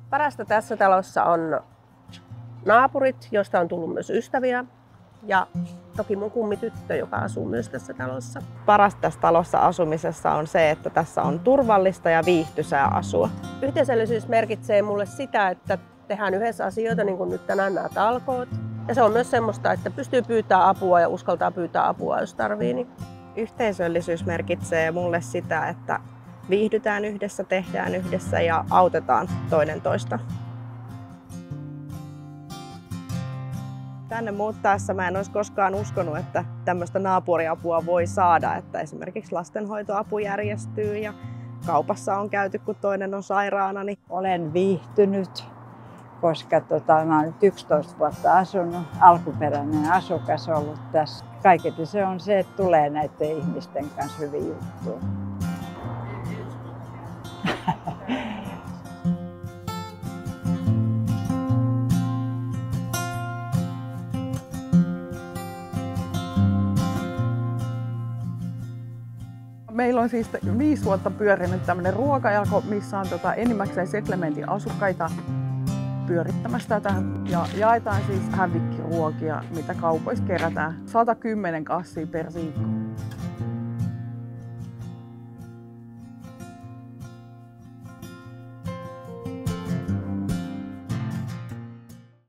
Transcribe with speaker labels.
Speaker 1: Parasta tässä talossa on naapurit, joista on tullut myös ystäviä, ja toki mun kummityttö, joka asuu myös tässä talossa.
Speaker 2: Parasta tässä talossa asumisessa on se, että tässä on turvallista ja viihtyisää asua.
Speaker 1: Yhteisöllisyys merkitsee mulle sitä, että tehdään yhdessä asioita, niin kuin nyt tänään nämä talkoot. Ja se on myös semmoista, että pystyy pyytämään apua ja uskaltaa pyytää apua, jos tarvii. Niin.
Speaker 2: Yhteisöllisyys merkitsee mulle sitä, että viihdytään yhdessä, tehdään yhdessä ja autetaan toinen toista. Tänne muuttaessa mä en olisi koskaan uskonut, että tämmöistä naapuriapua voi saada, että esimerkiksi lastenhoitoapu järjestyy ja kaupassa on käyty, kun toinen on sairaana. Niin
Speaker 3: olen viihtynyt, koska mä olen nyt 11 vuotta asunut, alkuperäinen asukas ollut tässä. Kaiketi se on se, että tulee näiden ihmisten kanssa hyvin juttuun.
Speaker 4: Meillä on siis 5 vuotta pyörinyt tämmöinen ruokajalko, missä on enimmäkseen Setlementin asukkaita pyörittämässä tätä. Ja jaetaan siis hävikkiruokia, mitä kaupoissa kerätään. 110 kassia per viikko.